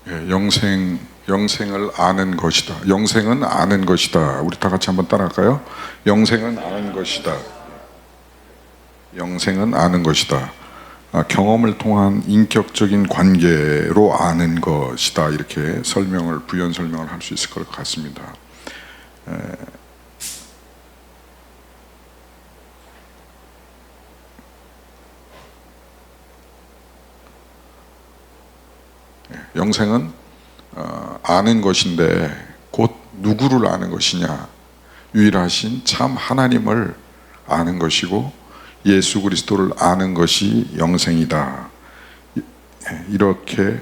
영생을 아는 것이다. 영생은 아는 것이다. 우리 다 같이 한번 따라할까요? 영생은 아는 것이다. 영생은 아는 것이다. 경험을 통한 인격적인 관계로 아는 것이다. 이렇게 부연 설명을 할 수 있을 것 같습니다. 영생은 아는 것인데 곧 누구를 아는 것이냐? 유일하신 참 하나님을 아는 것이고 예수 그리스도를 아는 것이 영생이다. 이렇게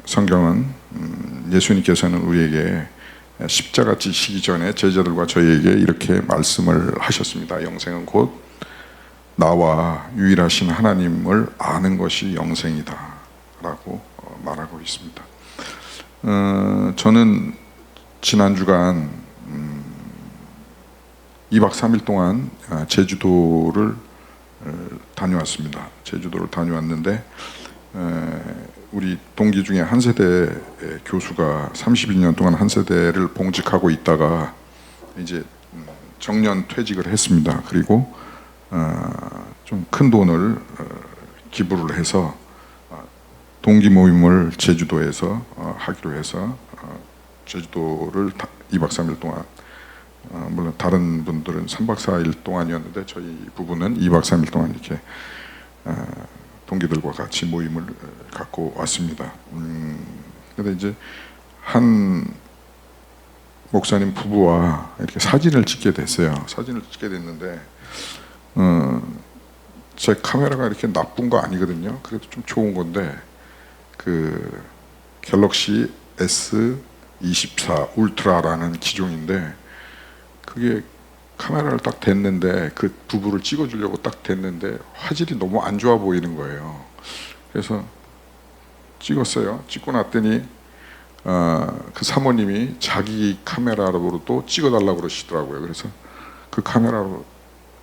성경은 예수님께서는 우리에게 십자가 지시기 전에 제자들과 저희에게 이렇게 말씀을 하셨습니다. 영생은 곧 나와 유일하신 하나님을 아는 것이 영생이다 라고 말하고 있습니다. 저는 지난 주간 2박 3일 동안 제주도를 다녀왔습니다. 제주도를 다녀왔는데 우리 동기 중에 한 세대 교수가 32년 동안 한 세대를 봉직하고 있다가 이제 정년 퇴직을 했습니다. 그리고 좀 큰 돈을 기부를 해서 동기 모임을 제주도에서 하기로 해서 제주도를 2박 3일 동안 물론 다른 분들은 3박 4일 동안이었는데 저희 부부는 2박 3일 동안 이렇게 동기들과 같이 모임을 갖고 왔습니다. 그런데 이제 한 목사님 부부와 이렇게 사진을 찍게 됐어요. 사진을 찍게 됐는데 제 카메라가 이렇게 나쁜 거 아니거든요. 그래도 좀 좋은 건데 그 갤럭시 S24 울트라라는 기종인데 그게 카메라를 딱 댔는데 그 부부를 찍어주려고 딱 댔는데 화질이 너무 안 좋아 보이는 거예요. 그래서 찍었어요. 찍고 났더니 그 사모님이 자기 카메라로도 찍어달라고 그러시더라고요. 그래서 그 카메라로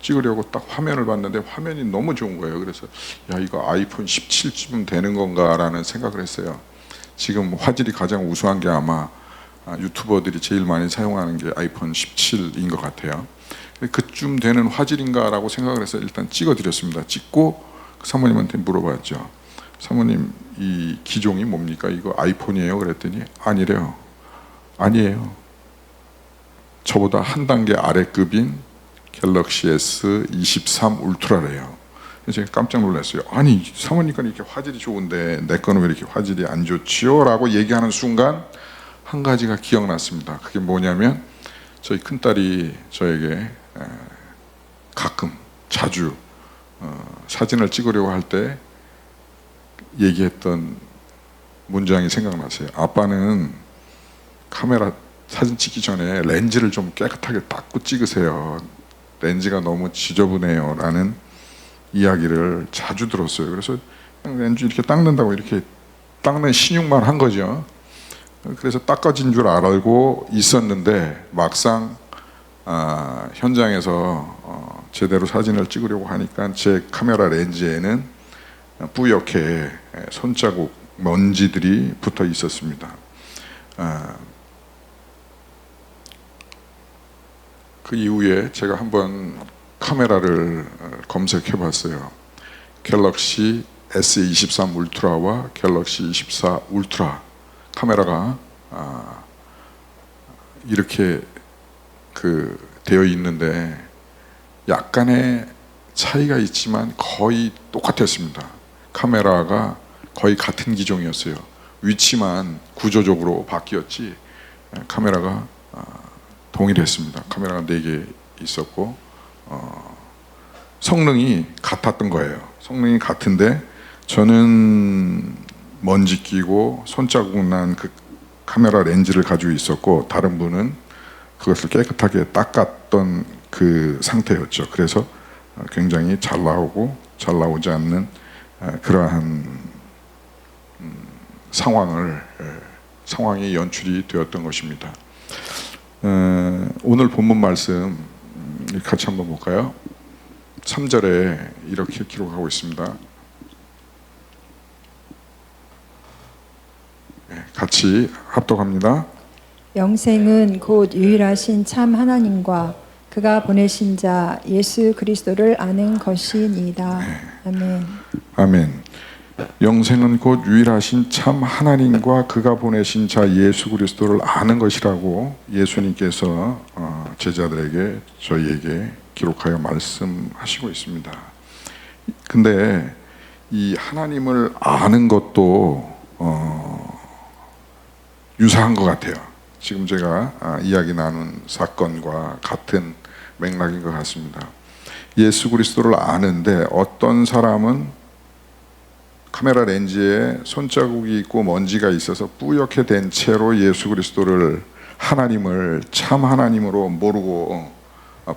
찍으려고 딱 화면을 봤는데 화면이 너무 좋은 거예요. 그래서 야, 이거 아이폰 17쯤 되는 건가라는 생각을 했어요. 지금 화질이 가장 우수한 게 아마 유튜버들이 제일 많이 사용하는 게 아이폰 17인 것 같아요. 그쯤 되는 화질인가라고 생각을 해서 일단 찍어드렸습니다. 찍고 그 사모님한테 물어봤죠. 사모님, 이 기종이 뭡니까? 이거 아이폰이에요? 그랬더니 아니래요. 아니에요. 저보다 한 단계 아래급인 갤럭시 S23 울트라래요. 그래서 제가 깜짝 놀랐어요. 아니, 사모님 거는 이렇게 화질이 좋은데 내 거는 왜 이렇게 화질이 안 좋지요? 라고 얘기하는 순간 한 가지가 기억났습니다. 그게 뭐냐면 저희 큰딸이 저에게 가끔 자주 사진을 찍으려고 할 때 얘기했던 문장이 생각나세요. 아빠는 카메라 사진 찍기 전에 렌즈를 좀 깨끗하게 닦고 찍으세요. 렌즈가 너무 지저분해요 라는 이야기를 자주 들었어요. 그래서 렌즈 이렇게 닦는다고 이렇게 닦는 신용만 한 거죠. 그래서 닦아진 줄 알고 있었는데 막상 현장에서 제대로 사진을 찍으려고 하니까 제 카메라 렌즈에는 뿌옇게 손자국 먼지들이 붙어 있었습니다. 그 이후에 제가 한번 카메라를 검색해 봤어요. 갤럭시 S23 울트라와 갤럭시 24 울트라 카메라가 이렇게 되어 있는데 약간의 차이가 있지만 거의 똑같았습니다. 카메라가 거의 같은 기종이었어요. 위치만 구조적으로 바뀌었지 카메라가 동일했습니다. 카메라가 4개 있었고 성능이 같았던 거예요. 성능이 같은데 저는 먼지 끼고 손자국 난 그 카메라 렌즈를 가지고 있었고 다른 분은 그것을 깨끗하게 닦았던 그 상태였죠. 그래서 굉장히 잘 나오고 잘 나오지 않는 그러한 상황이 연출이 되었던 것입니다. 오늘 본문 말씀 같이 한번 볼까요? 3절에 이렇게 기록하고 있습니다. 같이 합독합니다. 영생은 곧 유일하신 참 하나님과 그가 보내신 자 예수 그리스도를 아는 것이니이다. 아멘. 아멘. 영생은 곧 유일하신 참 하나님과 그가 보내신 자 예수 그리스도를 아는 것이라고 예수님께서 제자들에게, 저희에게 기록하여 말씀하시고 있습니다. 근데 이 하나님을 아는 것도 유사한 것 같아요. 지금 제가 이야기 나눈 사건과 같은 맥락인 것 같습니다. 예수 그리스도를 아는데 어떤 사람은 카메라 렌즈에 손자국이 있고 먼지가 있어서 뿌옇게 된 채로 예수 그리스도를, 하나님을 참 하나님으로 모르고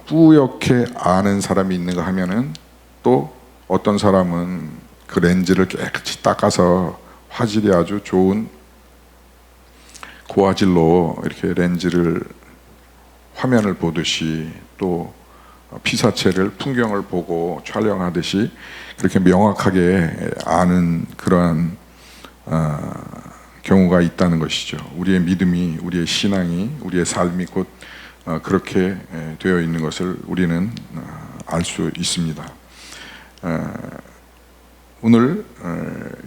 뿌옇게 아는 사람이 있는가 하면은, 또 어떤 사람은 그 렌즈를 깨끗이 닦아서 화질이 아주 좋은 고화질로 이렇게 렌즈를, 화면을 보듯이, 또 피사체를, 풍경을 보고 촬영하듯이 그렇게 명확하게 아는 그러한 경우가 있다는 것이죠. 우리의 믿음이, 우리의 신앙이, 우리의 삶이 곧 그렇게 되어 있는 것을 우리는 알 수 있습니다. 오늘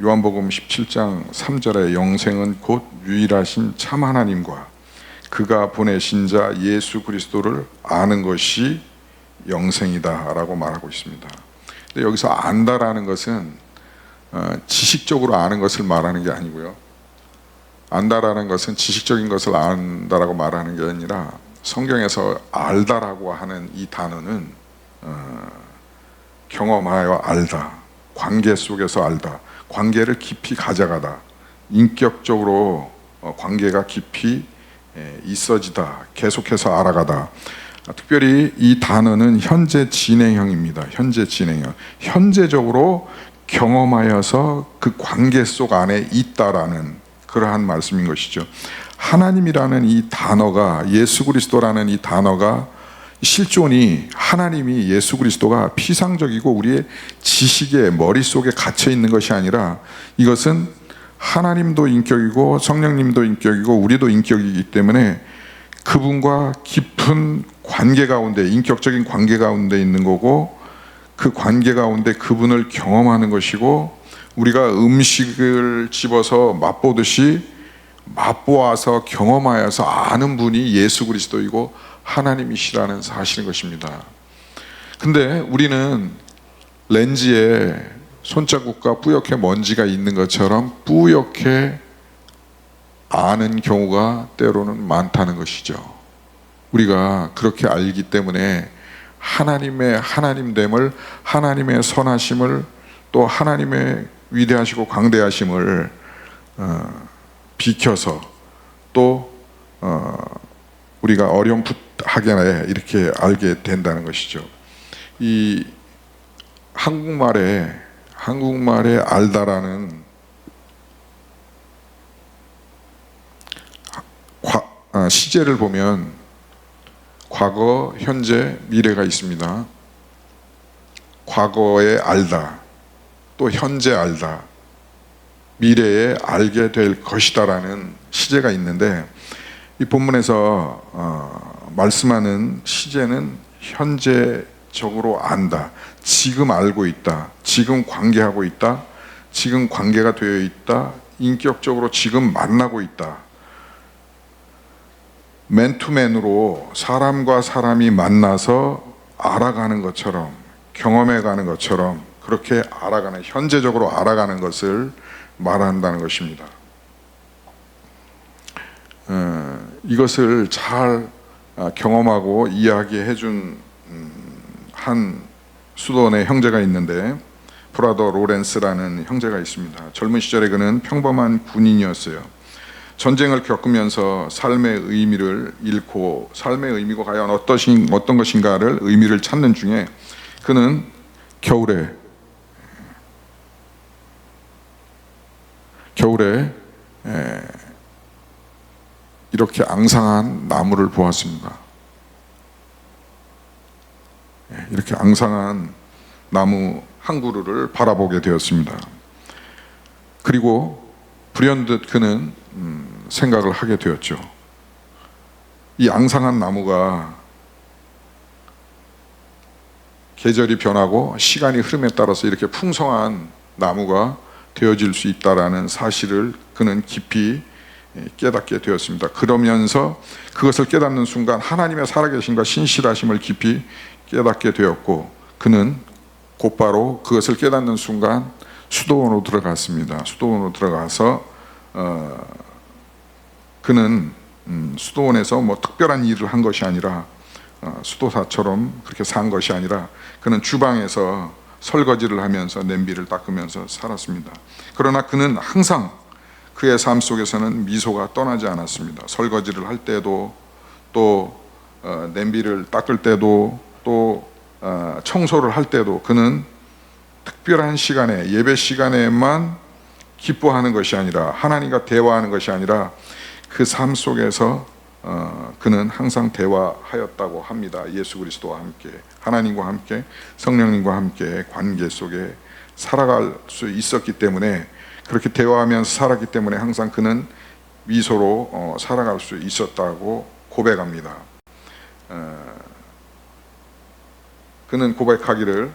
요한복음 17장 3절에 영생은 곧 유일하신 참 하나님과 그가 보내신 자 예수 그리스도를 아는 것이 영생이다 라고 말하고 있습니다. 근데 여기서 안다라는 것은 지식적으로 아는 것을 말하는 게 아니고요, 안다라는 것은 지식적인 것을 안다라고 말하는 게 아니라, 성경에서 알다라고 하는 이 단어는 경험하여 알다, 관계 속에서 알다, 관계를 깊이 가져가다, 인격적으로 관계가 깊이 있어지다, 계속해서 알아가다. 특별히 이 단어는 현재 진행형입니다. 현재 진행형. 현재적으로 경험하여서 그 관계 속 안에 있다라는 그러한 말씀인 것이죠. 하나님이라는 이 단어가, 예수 그리스도라는 이 단어가, 실존이, 하나님이, 예수 그리스도가 피상적이고 우리의 지식의 머릿속에 갇혀 있는 것이 아니라, 이것은 하나님도 인격이고 성령님도 인격이고 우리도 인격이기 때문에 그분과 깊은 관계 가운데, 인격적인 관계 가운데 있는 거고, 그 관계 가운데 그분을 경험하는 것이고, 우리가 음식을 집어서 맛보듯이 맛보아서 경험하여서 아는 분이 예수 그리스도이고 하나님이시라는 사실인 것입니다. 근데 우리는 렌즈에 손자국과 뿌옇게 먼지가 있는 것처럼 뿌옇게 아는 경우가 때로는 많다는 것이죠. 우리가 그렇게 알기 때문에 하나님의 하나님됨을, 하나님의 선하심을, 또 하나님의 위대하시고 광대하심을 비켜서, 또 우리가 어렴풋하게 이렇게 알게 된다는 것이죠. 이 한국말에 알다라는 시제를 보면 과거, 현재, 미래가 있습니다. 과거에 알다, 또 현재 알다, 미래에 알게 될 것이다라는 시제가 있는데, 이 본문에서 말씀하는 시제는 현재적으로 안다, 지금 알고 있다, 지금 관계하고 있다, 지금 관계가 되어 있다, 인격적으로 지금 만나고 있다. 맨투맨으로 사람과 사람이 만나서 알아가는 것처럼, 경험해가는 것처럼, 그렇게 알아가는, 현재적으로 알아가는 것을 말한다는 것입니다. 이것을 잘 경험하고 이야기해 준 한 수도원의 형제가 있는데, 브라더 로렌스라는 형제가 있습니다. 젊은 시절에 그는 평범한 군인이었어요. 전쟁을 겪으면서 삶의 의미를 잃고, 삶의 의미가 과연 어떤 것인가를, 의미를 찾는 중에 그는 겨울에 이렇게 앙상한 나무를 보았습니다. 이렇게 앙상한 나무 한 그루를 바라보게 되었습니다. 그리고 불현듯 그는 생각을 하게 되었죠. 이 앙상한 나무가 계절이 변하고 시간이 흐름에 따라서 이렇게 풍성한 나무가 되어질 수 있다라는 사실을 그는 깊이 깨닫게 되었습니다. 그러면서 그것을 깨닫는 순간 하나님의 살아계심과 신실하심을 깊이 깨닫게 되었고, 그는 곧바로 그것을 깨닫는 순간 수도원으로 들어갔습니다. 수도원으로 들어가서 그는 수도원에서 뭐 특별한 일을 한 것이 아니라, 수도사처럼 그렇게 산 것이 아니라 그는 주방에서 설거지를 하면서 냄비를 닦으면서 살았습니다. 그러나 그는 항상 그의 삶 속에서는 미소가 떠나지 않았습니다. 설거지를 할 때도, 또 냄비를 닦을 때도, 또 청소를 할 때도 그는 특별한 시간에, 예배 시간에만 기뻐하는 것이 아니라, 하나님과 대화하는 것이 아니라 그 삶 속에서 그는 항상 대화하였다고 합니다. 예수 그리스도와 함께, 하나님과 함께, 성령님과 함께 관계 속에 살아갈 수 있었기 때문에, 그렇게 대화하면서 살았기 때문에 항상 그는 미소로 살아갈 수 있었다고 고백합니다. 그는 고백하기를,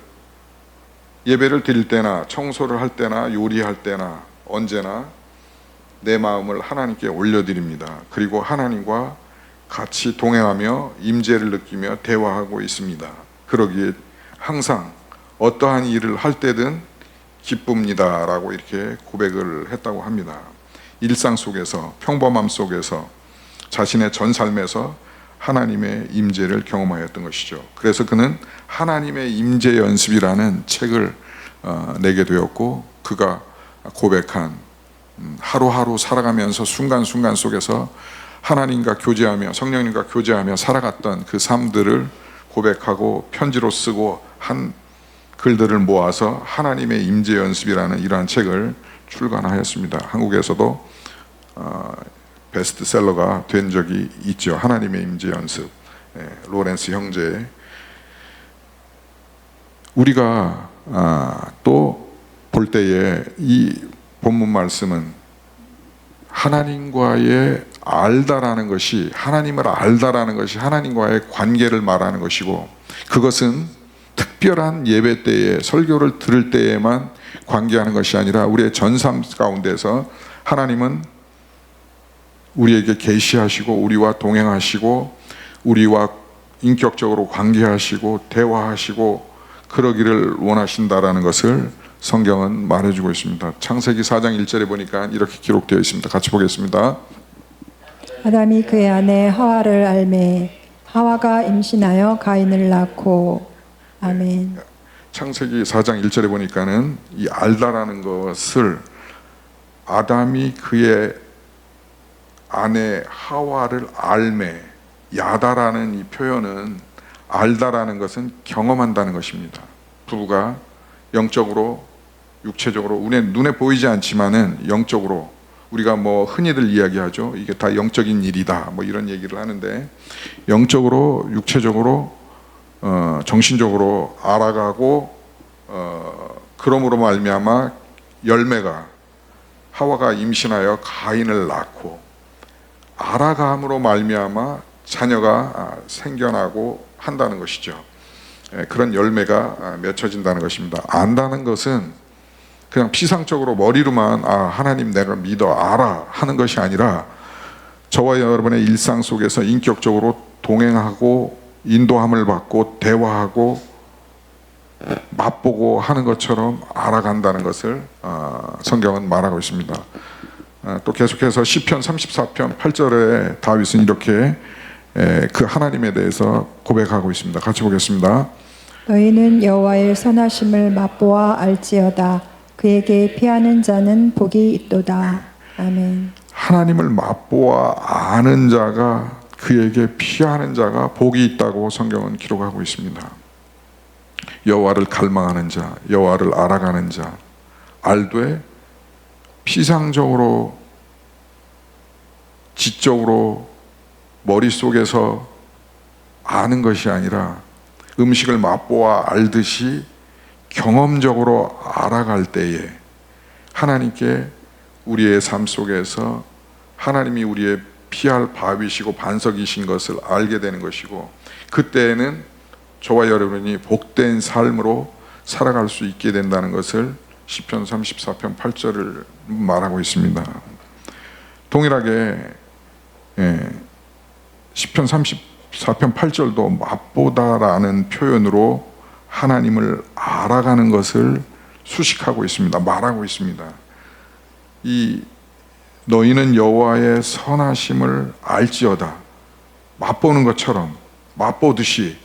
예배를 드릴 때나 청소를 할 때나 요리할 때나 언제나 내 마음을 하나님께 올려드립니다. 그리고 하나님과 같이 동행하며 임재를 느끼며 대화하고 있습니다. 그러기에 항상 어떠한 일을 할 때든 기쁩니다 라고 이렇게 고백을 했다고 합니다. 일상 속에서, 평범함 속에서, 자신의 전 삶에서 하나님의 임재를 경험하였던 것이죠. 그래서 그는 하나님의 임재 연습이라는 책을 내게 되었고, 그가 고백한 하루하루 살아가면서 순간순간 속에서 하나님과 교제하며 성령님과 교제하며 살아갔던 그 삶들을 고백하고 편지로 쓰고 한 글들을 모아서 하나님의 임재 연습이라는 이러한 책을 출간하였습니다. 한국에서도 베스트셀러가 된 적이 있죠. 하나님의 임재 연습, 로렌스 형제. 우리가 또 볼 때에 이 본문 말씀은 하나님과의 알다라는 것이, 하나님을 알다라는 것이 하나님과의 관계를 말하는 것이고, 그것은 특별한 예배 때에, 설교를 들을 때에만 관계하는 것이 아니라 우리의 전삶 가운데서 하나님은 우리에게 계시하시고 우리와 동행하시고 우리와 인격적으로 관계하시고 대화하시고 그러기를 원하신다라는 것을 성경은 말해주고 있습니다. 창세기 4장 1절에 보니까 이렇게 기록되어 있습니다. 같이 보겠습니다. 아담이 그의 아내 하와를 알매 하와가 임신하여 가인을 낳고. 아멘. 창세기 4장 1절에 보니까는 이 알다라는 것을, 아담이 그의 아내 하와를 알매, 야다라는 이 표현은, 알다라는 것은 경험한다는 것입니다. 부부가 영적으로, 육체적으로, 눈에 보이지 않지만은 영적으로, 우리가 뭐 흔히들 이야기하죠. 이게 다 영적인 일이다, 뭐 이런 얘기를 하는데, 영적으로, 육체적으로, 정신적으로 알아가고, 그러므로 말미암아 열매가, 하와가 임신하여 가인을 낳고, 알아감으로 말미암아 자녀가 생겨나고 한다는 것이죠. 그런 열매가 맺혀진다는 것입니다. 안다는 것은 그냥 피상적으로 머리로만 하나님 내가 믿어 알아 하는 것이 아니라, 저와 여러분의 일상 속에서 인격적으로 동행하고 인도함을 받고 대화하고 맛보고 하는 것처럼 알아간다는 것을 성경은 말하고 있습니다. 또 계속해서 시편 34편 8절에 다윗은 이렇게 그 하나님에 대해서 고백하고 있습니다. 같이 보겠습니다. 너희는 여호와의 선하심을 맛보아 알지어다. 그에게 피하는 자는 복이 있도다. 아멘. 하나님을 맛보아 아는 자가, 그에게 피하는 자가 복이 있다고 성경은 기록하고 있습니다. 여호와를 갈망하는 자, 여호와를 알아가는 자, 알되 피상적으로, 지적으로 머릿속에서 아는 것이 아니라 음식을 맛보아 알듯이 경험적으로 알아갈 때에 하나님께 우리의 삶 속에서 하나님이 우리의 피할 바위시고 반석이신 것을 알게 되는 것이고, 그때에는 저와 여러분이 복된 삶으로 살아갈 수 있게 된다는 것을 시편 34편 8절을 말하고 있습니다. 동일하게 시편 34편 8절도 맛보다라는 표현으로 하나님을 알아가는 것을 수식하고 있습니다. 말하고 있습니다. 이 너희는 여호와의 선하심을 알지어다. 맛보는 것처럼, 맛보듯이,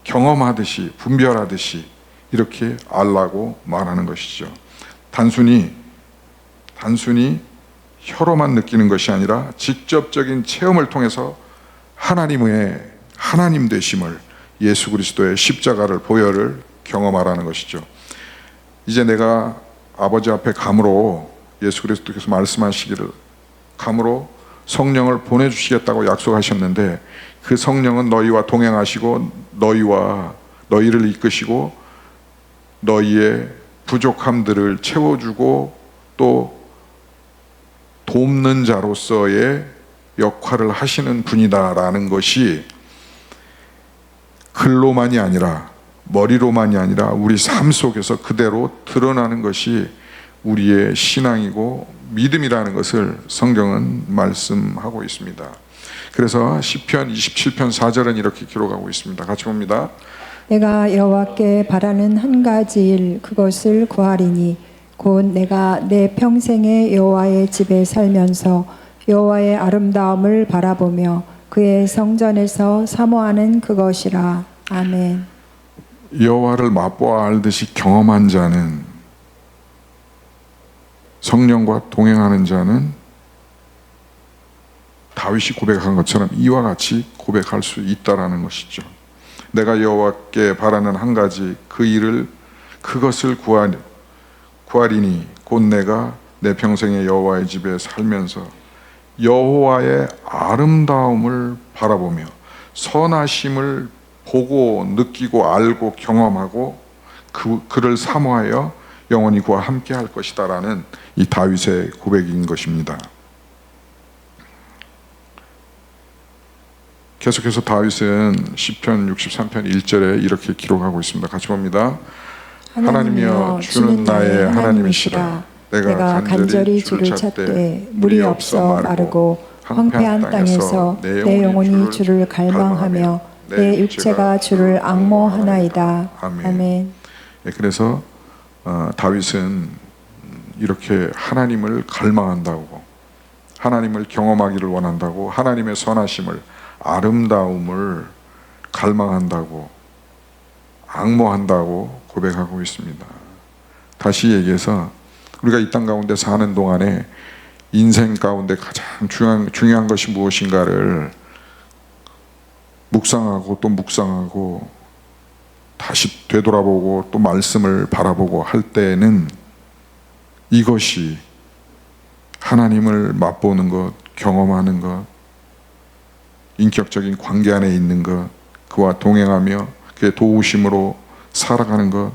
경험하듯이, 분별하듯이 이렇게 알라고 말하는 것이죠. 단순히 혀로만 느끼는 것이 아니라 직접적인 체험을 통해서 하나님의 하나님 되심을, 예수 그리스도의 십자가를, 보혈을 경험하라는 것이죠. 이제 내가 아버지 앞에 감으로, 예수 그리스도께서 말씀하시기를 감으로 성령을 보내주시겠다고 약속하셨는데, 그 성령은 너희와 동행하시고 너희를 이끄시고 너희의 부족함들을 채워주고 또 돕는 자로서의 역할을 하시는 분이다라는 것이 글로만이 아니라, 머리로만이 아니라 우리 삶 속에서 그대로 드러나는 것이 우리의 신앙이고 믿음이라는 것을 성경은 말씀하고 있습니다. 그래서 시편 27편 4절은 이렇게 기록하고 있습니다. 같이 봅니다. 내가 여호와께 바라는 한 가지 일, 그것을 구하리니 곧 내가 내 평생에 여호와의 집에 살면서 여호와의 아름다움을 바라보며 그의 성전에서 사모하는 그것이라. 아멘. 여호와를 맛보아 알듯이 경험한 자는, 성령과 동행하는 자는 다윗이 고백한 것처럼 이와 같이 고백할 수 있다라는 것이죠. 내가 여호와께 바라는 한 가지 그 일을, 그것을 구하리니 곧 내가 내 평생에 여호와의 집에 살면서 여호와의 아름다움을 바라보며 선하심을 보고 느끼고 알고 경험하고 그를 사모하여 영원히 그와 함께 할 것이다라는 이 다윗의 고백인 것입니다. 계속해서 다윗은 시편 63편 1절에 이렇게 기록하고 있습니다. 같이 봅니다. 하나님이여 주는 나의 하나님이시라. 내가 간절히 주를 찾되 물이 없어 마르고 황폐한 땅에서 내 영혼이 주를 갈망하며 내 육체가 주를 앙모하나이다. 아멘. 그래서 다윗은 이렇게 하나님을 갈망한다고, 하나님을 경험하기를 원한다고, 하나님의 선하심을, 아름다움을 갈망한다고, 앙모한다고 고백하고 있습니다. 다시 얘기해서 우리가 이 땅 가운데 사는 동안에 인생 가운데 가장 중요한 것이 무엇인가를 묵상하고 또 묵상하고 다시 되돌아보고 또 말씀을 바라보고 할 때에는 이것이 하나님을 맛보는 것, 경험하는 것, 인격적인 관계 안에 있는 것, 그와 동행하며 그의 도우심으로 살아가는 것,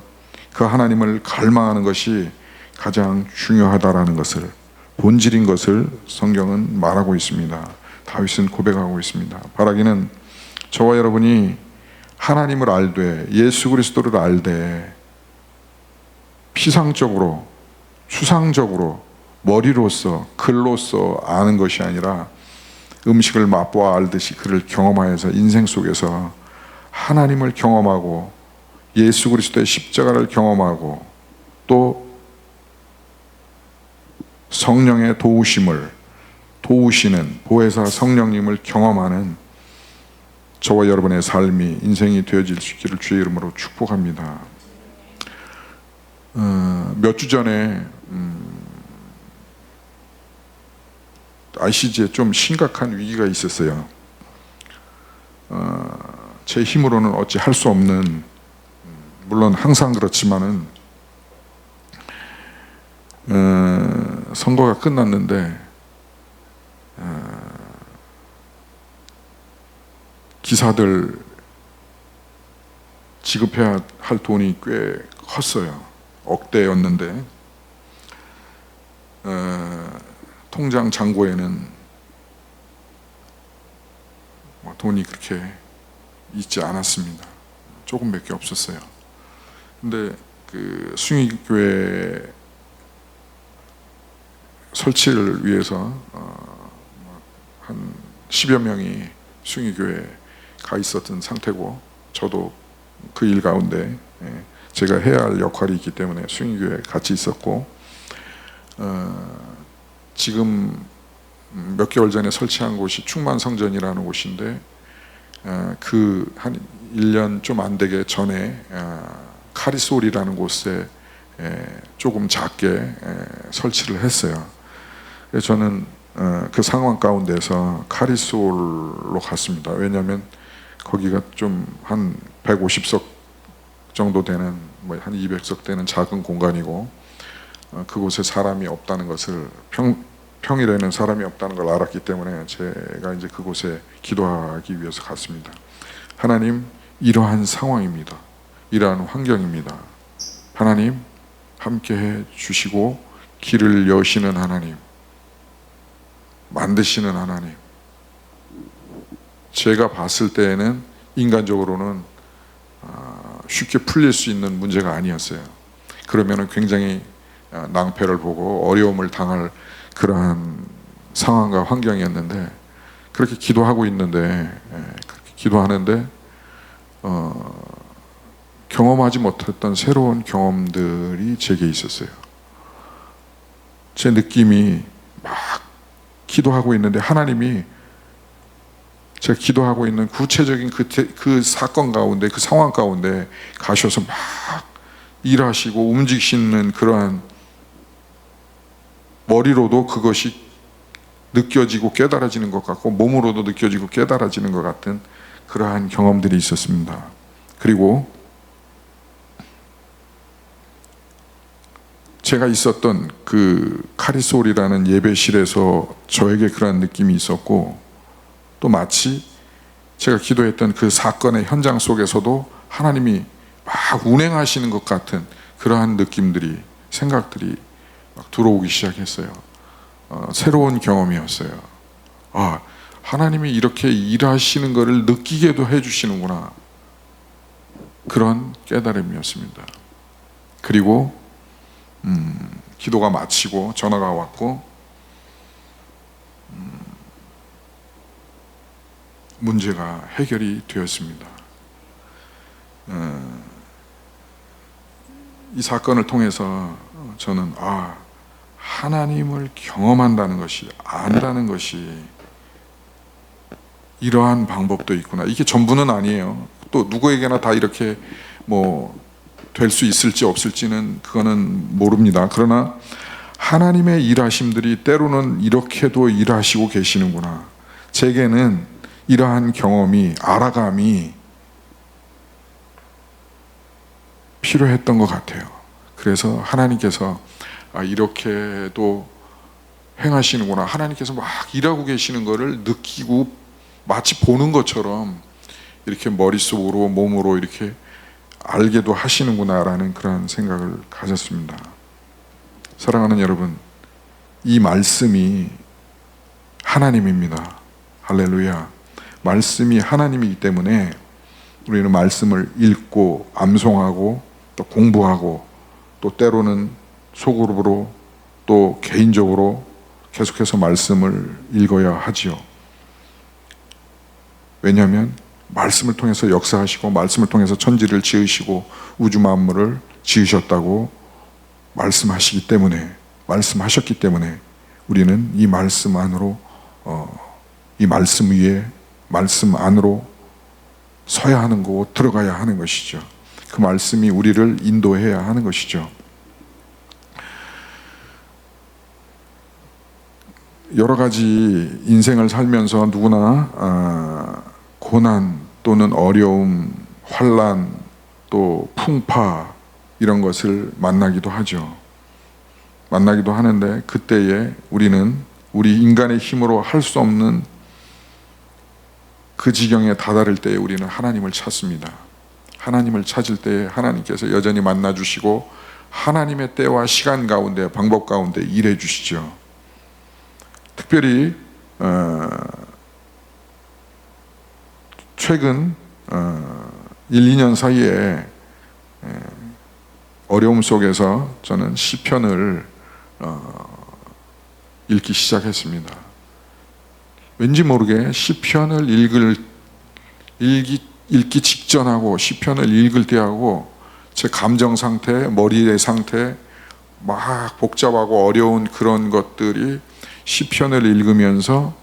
그 하나님을 갈망하는 것이 가장 중요하다라는 것을, 본질인 것을 성경은 말하고 있습니다. 다윗은 고백하고 있습니다. 바라기는 저와 여러분이 하나님을 알되, 예수 그리스도를 알되, 피상적으로, 추상적으로, 머리로서, 글로서 아는 것이 아니라 음식을 맛보아 알듯이 그를 경험하여서 인생 속에서 하나님을 경험하고 예수 그리스도의 십자가를 경험하고 또 성령의 도우시는 보혜사 성령님을 경험하는 저와 여러분의 삶이, 인생이 되어질 수 있기를 주의 이름으로 축복합니다. 몇 주 전에 ICG에 좀 심각한 위기가 있었어요. 제 힘으로는 어찌 할 수 없는, 물론 항상 그렇지만은 선거가 끝났는데 기사들 지급해야 할 돈이 꽤 컸어요. 억대였는데 통장 잔고에는 돈이 그렇게 있지 않았습니다. 조금밖에 없었어요. 근데 그 숭의교회 설치를 위해서 한 10여 명이 숭의교회에 가 있었던 상태고, 저도 그 일 가운데 제가 해야 할 역할이 있기 때문에 숭의교회에 같이 있었고, 지금 몇 개월 전에 설치한 곳이 충만성전이라는 곳인데, 그 한 1년 좀 안 되게 전에 카리솔이라는 곳에 조금 작게 설치를 했어요. 그래서 저는 그 상황 가운데서 카리솔로 갔습니다. 왜냐하면 거기가 좀 한 150석 정도 되는, 뭐 한 200석 되는 작은 공간이고, 그곳에 사람이 없다는 것을, 평일에는 사람이 없다는 걸 알았기 때문에 제가 이제 그곳에 기도하기 위해서 갔습니다. 하나님, 이러한 상황입니다. 이러한 환경입니다. 하나님, 함께 해 주시고 길을 여시는 하나님, 만드시는 하나님. 제가 봤을 때에는 인간적으로는 쉽게 풀릴 수 있는 문제가 아니었어요. 그러면은 굉장히 낭패를 보고 어려움을 당할 그러한 상황과 환경이었는데, 그렇게 기도하고 있는데, 그렇게 기도하는데 경험하지 못했던 새로운 경험들이 제게 있었어요. 제 느낌이 막 기도하고 있는데 하나님이 제가 기도하고 있는 구체적인 그 사건 가운데, 그 상황 가운데 가셔서 막 일하시고 움직이시는, 그러한 머리로도 그것이 느껴지고 깨달아지는 것 같고 몸으로도 느껴지고 깨달아지는 것 같은 그러한 경험들이 있었습니다. 그리고 제가 있었던 그 카리솔이라는 예배실에서 저에게 그러한 느낌이 있었고, 또 마치 제가 기도했던 그 사건의 현장 속에서도 하나님이 막 운행하시는 것 같은 그러한 느낌들이, 생각들이 막 들어오기 시작했어요. 새로운 경험이었어요. 하나님이 이렇게 일하시는 것을 느끼게도 해주시는구나, 그런 깨달음이었습니다. 그리고 기도가 마치고 전화가 왔고, 문제가 해결이 되었습니다. 이 사건을 통해서 저는 하나님을 경험한다는 것이, 안다는 것이 이러한 방법도 있구나. 이게 전부는 아니에요. 또 누구에게나 다 이렇게 될 수 있을지 없을지는 그거는 모릅니다. 그러나 하나님의 일하심들이 때로는 이렇게도 일하시고 계시는구나. 제게는 이러한 경험이, 알아감이 필요했던 것 같아요. 그래서 하나님께서 이렇게도 행하시는구나, 하나님께서 막 일하고 계시는 것을 느끼고 마치 보는 것처럼 이렇게 머릿속으로, 몸으로 이렇게 알게도 하시는구나라는 그런 생각을 가졌습니다. 사랑하는 여러분, 이 말씀이 하나님입니다. 할렐루야. 말씀이 하나님이기 때문에 우리는 말씀을 읽고 암송하고 또 공부하고, 또 때로는 소그룹으로 또 개인적으로 계속해서 말씀을 읽어야 하지요. 왜냐하면 말씀을 통해서 역사하시고, 말씀을 통해서 천지를 지으시고 우주 만물을 지으셨다고 말씀하셨기 때문에 우리는 이 말씀 안으로, 이 말씀 위에, 말씀 안으로 서야 하는 거고 들어가야 하는 것이죠. 그 말씀이 우리를 인도해야 하는 것이죠. 여러 가지 인생을 살면서 누구나 고난 또는 어려움, 환난, 또 풍파, 이런 것을 만나기도 하죠. 만나기도 하는데, 그때에 우리는 우리 인간의 힘으로 할 수 없는 그 지경에 다다를 때에 우리는 하나님을 찾습니다. 하나님을 찾을 때에 하나님께서 여전히 만나주시고 하나님의 때와 시간 가운데, 방법 가운데 일해 주시죠. 특별히 최근 1, 2년 사이에 어려움 속에서 저는 시편을 읽기 시작했습니다. 왠지 모르게 시편을 읽기 직전하고 시편을 읽을 때하고 제 감정 상태, 머리의 상태, 막 복잡하고 어려운 그런 것들이 시편을 읽으면서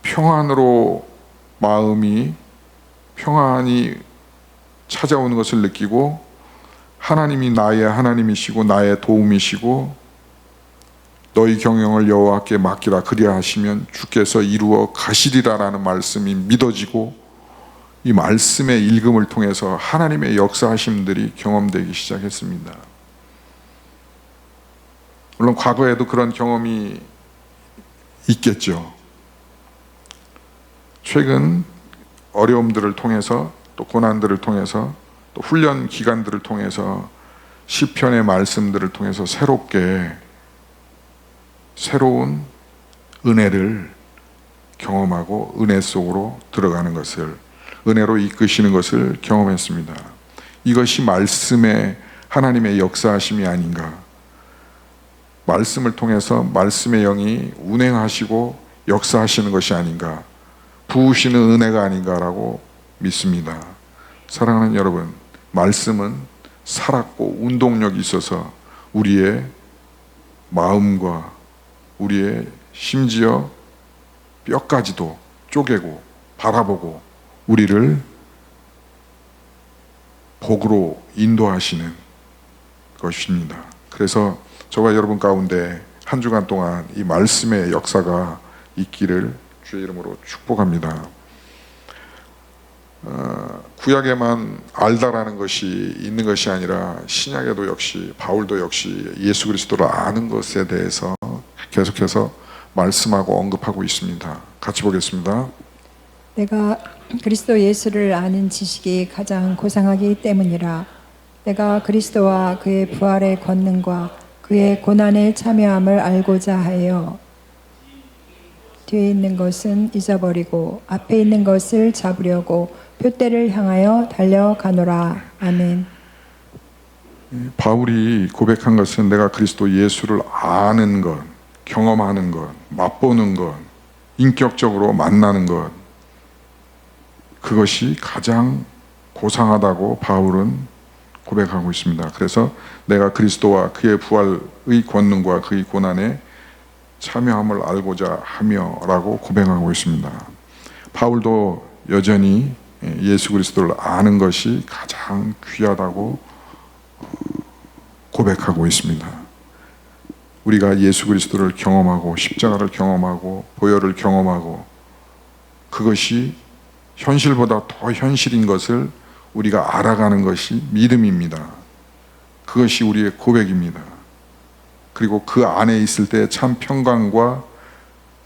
평안으로 마음이 평안이 찾아오는 것을 느끼고, 하나님이 나의 하나님이시고 나의 도움이시고 너희 경영을 여호와께 맡기라 그리하시면 주께서 이루어 가시리라라는 말씀이 믿어지고, 이 말씀의 읽음을 통해서 하나님의 역사하심들이 경험되기 시작했습니다. 물론 과거에도 그런 경험이 있겠죠. 최근 어려움들을 통해서, 또 고난들을 통해서, 또 훈련 기간들을 통해서 시편의 말씀들을 통해서 새로운 은혜를 경험하고 은혜 속으로 들어가는 것을, 은혜로 이끄시는 것을 경험했습니다. 이것이 말씀의 하나님의 역사하심이 아닌가, 말씀을 통해서 말씀의 영이 운행하시고 역사하시는 것이 아닌가, 부으시는 은혜가 아닌가라고 믿습니다. 사랑하는 여러분, 말씀은 살았고 운동력이 있어서 우리의 마음과 우리의 심지어 뼈까지도 쪼개고 바라보고 우리를 복으로 인도하시는 것입니다. 그래서 저와 여러분 가운데 한 주간 동안 이 말씀의 역사가 있기를 주의 이름으로 축복합니다. 구약에만 알다라는 것이 있는 것이 아니라 신약에도 역시, 바울도 역시 예수 그리스도를 아는 것에 대해서 계속해서 말씀하고 언급하고 있습니다. 같이 보겠습니다. 내가 그리스도 예수를 아는 지식이 가장 고상하기 때문이라. 내가 그리스도와 그의 부활의 권능과 그의 고난의 참여함을 알고자 하여 뒤에 있는 것은 잊어버리고 앞에 있는 것을 잡으려고 표대를 향하여 달려가노라. 아멘. 바울이 고백한 것은 내가 그리스도 예수를 아는 것, 경험하는 것, 맛보는 것, 인격적으로 만나는 것, 그것이 가장 고상하다고 바울은 고백하고 있습니다. 그래서 내가 그리스도와 그의 부활의 권능과 그의 고난에 참여함을 알고자 하며 라고 고백하고 있습니다. 바울도 여전히 예수 그리스도를 아는 것이 가장 귀하다고 고백하고 있습니다. 우리가 예수 그리스도를 경험하고 십자가를 경험하고 보혈을 경험하고 그것이 현실보다 더 현실인 것을 우리가 알아가는 것이 믿음입니다. 그것이 우리의 고백입니다. 그리고 그 안에 있을 때 참 평강과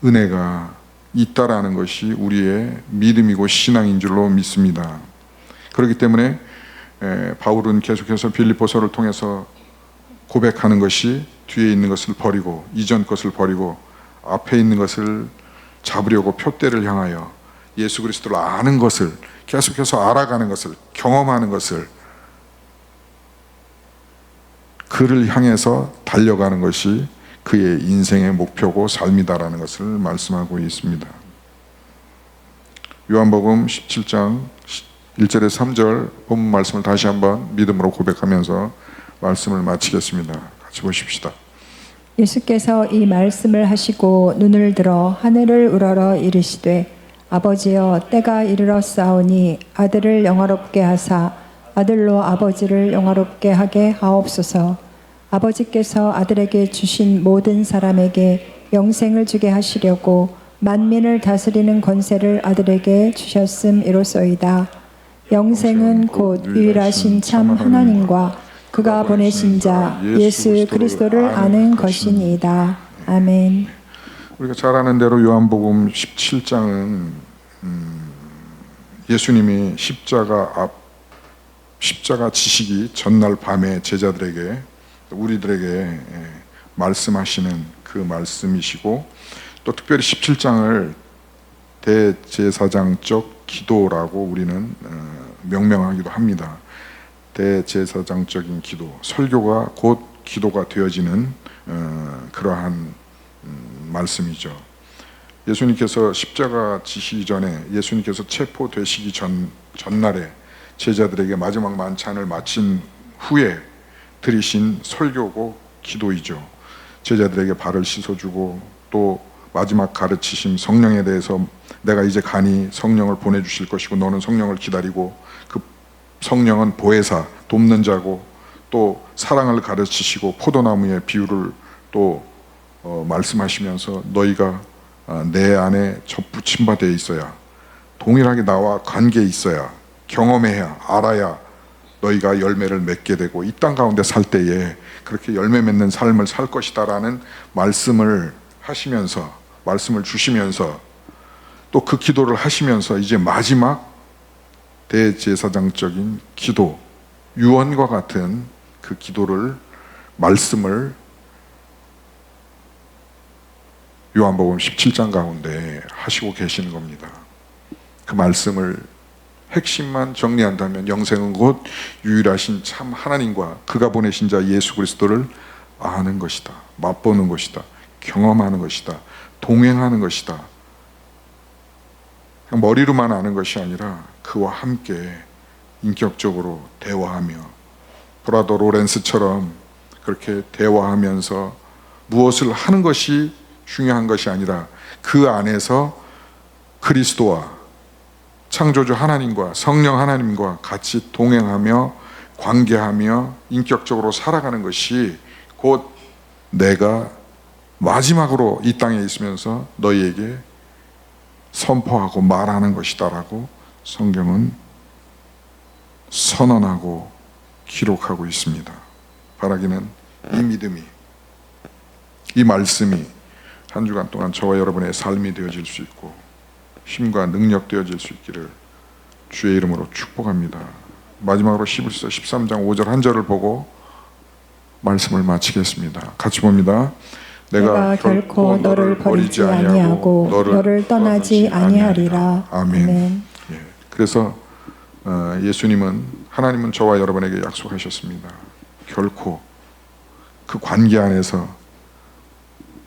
은혜가 있다라는 것이 우리의 믿음이고 신앙인 줄로 믿습니다. 그렇기 때문에 바울은 계속해서 빌립보서를 통해서 고백하는 것이 뒤에 있는 것을 버리고 이전 것을 버리고 앞에 있는 것을 잡으려고 표대를 향하여 예수 그리스도를 아는 것을, 계속해서 알아가는 것을, 경험하는 것을, 그를 향해서 달려가는 것이 그의 인생의 목표고 삶이다라는 것을 말씀하고 있습니다. 요한복음 17장 1절에 3절 본문 말씀을 다시 한번 믿음으로 고백하면서 말씀을 마치겠습니다. 같이 보십시다. 예수께서 이 말씀을 하시고 눈을 들어 하늘을 우러러 이르시되 아버지여 때가 이르렀사오니 아들을 영화롭게 하사 아들로 아버지를 영화롭게 하게 하옵소서. 아버지께서 아들에게 주신 모든 사람에게 영생을 주게 하시려고 만민을 다스리는 권세를 아들에게 주셨음이로소이다. 영생은 곧 유일하신 참 하나님과 그가 보내신 자 예수 그리스도를 아는 것이니이다. 아멘. 우리가 잘 아는 대로 요한복음 17장은 예수님이 십자가 지시기 전날 밤에 제자들에게, 우리들에게 말씀하시는 그 말씀이시고, 또 특별히 17장을 대제사장적 기도라고 우리는 명명하기도 합니다. 대제사장적인 기도, 설교가 곧 기도가 되어지는 그러한 말씀이죠. 예수님께서 십자가 지시기 전에, 예수님께서 체포되시기 전날에 제자들에게 마지막 만찬을 마친 후에 드리신 설교고 기도이죠. 제자들에게 발을 씻어주고 또 마지막 가르치심 성령에 대해서 내가 이제 가니 성령을 보내주실 것이고 너는 성령을 기다리고 그 성령은 보혜사, 돕는 자고 또 사랑을 가르치시고 포도나무의 비유를 또 말씀하시면서 너희가 내 안에 접붙임 바 되어 있어야, 동일하게 나와 관계에 있어야, 경험해야, 알아야 너희가 열매를 맺게 되고 이 땅 가운데 살 때에 그렇게 열매 맺는 삶을 살 것이다라는 말씀을 하시면서, 말씀을 주시면서 또 그 기도를 하시면서 이제 마지막 대제사장적인 기도, 유언과 같은 그 기도를, 말씀을 요한복음 17장 가운데 하시고 계시는 겁니다. 그 말씀을 핵심만 정리한다면 영생은 곧 유일하신 참 하나님과 그가 보내신 자 예수 그리스도를 아는 것이다, 맛보는 것이다, 경험하는 것이다, 동행하는 것이다. 그냥 머리로만 아는 것이 아니라 그와 함께 인격적으로 대화하며, 브라더 로렌스처럼 그렇게 대화하면서 무엇을 하는 것이 중요한 것이 아니라 그 안에서 그리스도와 창조주 하나님과 성령 하나님과 같이 동행하며 관계하며 인격적으로 살아가는 것이 곧 내가 마지막으로 이 땅에 있으면서 너희에게 선포하고 말하는 것이다라고 성경은 선언하고 기록하고 있습니다. 바라기는 이 믿음이, 이 말씀이 한 주간 동안 저와 여러분의 삶이 되어질 수 있고 힘과 능력 되어질 수 있기를 주의 이름으로 축복합니다. 마지막으로 히브리서 13장 5절 한 절을 보고 말씀을 마치겠습니다. 같이 봅니다. 내가 결코 너를 버리지 아니하고 너를 떠나지 아니하리라. 아멘. 예, 그래서 예수님은, 하나님은 저와 여러분에게 약속하셨습니다. 결코 그 관계 안에서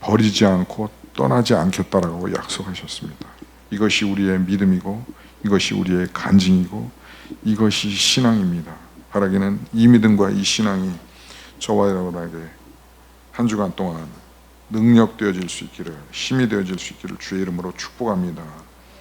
버리지 않고 떠나지 않겠다라고 약속하셨습니다. 이것이 우리의 믿음이고 이것이 우리의 간증이고 이것이 신앙입니다. 바라기는 이 믿음과 이 신앙이 저와 여러분에게 한 주간 동안 능력 되어질 수 있기를, 힘이 되어질 수 있기를 주의 이름으로 축복합니다.